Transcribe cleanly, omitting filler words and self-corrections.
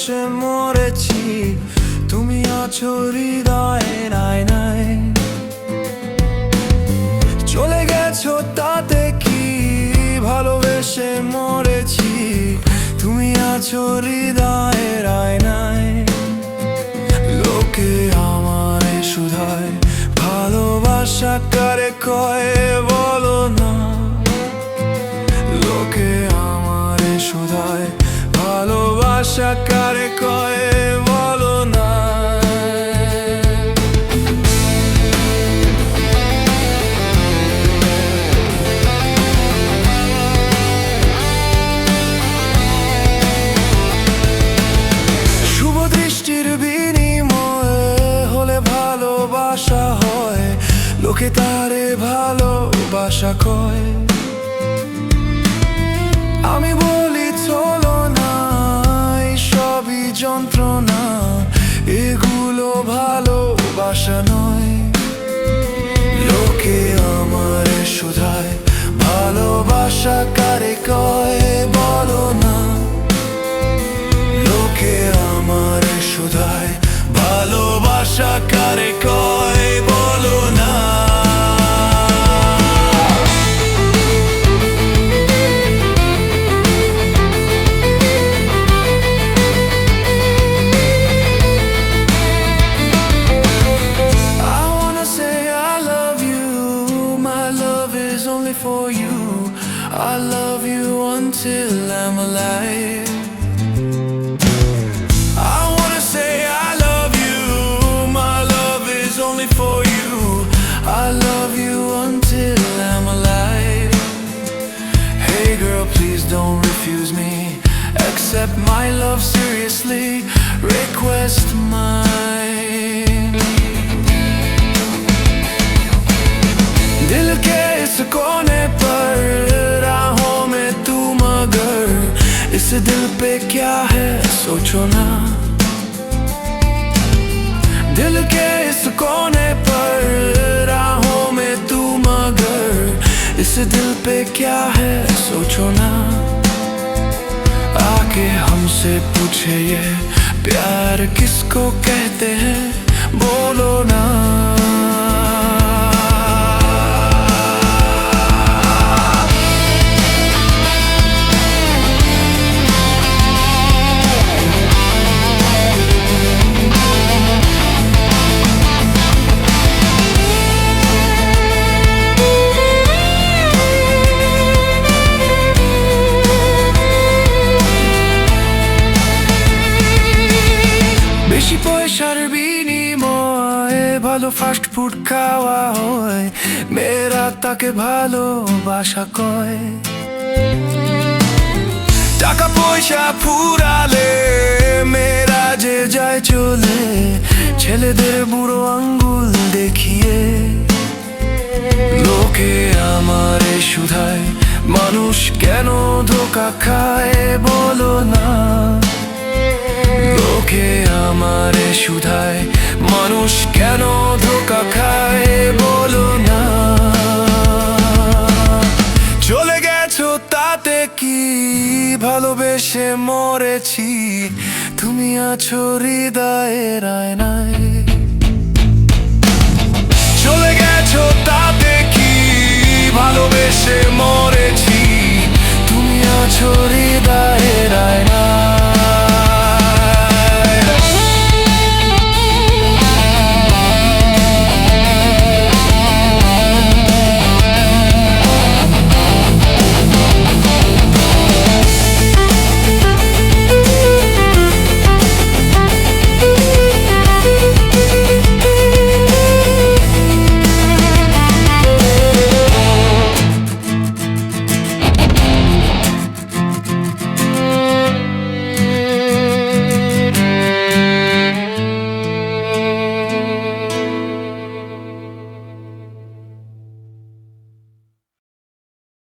ভালোবেসে মরেছি, তুমি আছো হৃদয়ের আয়নায়। চলে গেছো তাতে কি, ভালোবেসে মরেছি, তুমি আছো হৃদয়ের আয়নায়। লোকে আমায় শুধায়, ভালোবাসা কারে কয় বলো না। লোকে আমায় শুধায়, ভালোবাসা কারে কয় বলো না। শুভ দৃষ্টির বিনিময়ে হলে ভালোবাসা হয়, লোকে তারে ভালোবাসা কয়। আমি বলি চলো না, এই সবই যন্ত্রণা, এগুলো ভালোবাসা নয়। লোকে আমার শুধায়, ভালোবাসা কারে কয় বলো না। লোকে আমার শুধায়, ভালোবাসা কারে কয় বলো না। Only for you, I love you until I'm alive. I wanna say I love you, my love is only for you, I love you until I'm alive. Hey girl, please don't refuse me, accept my love seriously, request mine. दिल के इस कोने पर राहों में तू मगर, इस दिल पे क्या है सोचो ना। दिल के इस कोने पर राहों में तू मगर, इस दिल पे क्या है सोचो ना। आके हमसे पूछे ये प्यार किसको कहते हैं बोलो ना। বেশি পয়সার বিনিময়ে ভালো ফাস্ট ফুড খাওয়া হয়, মেয়েরা তাকে ভালোবাসা কয়। টাকা পয়সা ফুরালে মেয়েরা যে যায় চলে, ছেলেদের বুড়ো আঙ্গুল দেখিয়ে। লোকে আমারে শুধায়, মানুষ কেন ধোঁকা খায় বলো না। লোকে আমারে শুধায়, মানুষ কেন ধোঁকা খায় বলো না। চলে গেছো তাতে কি, ভালোবেসে মরেছি, তুমি আছো হৃদয়ের আয়নায়।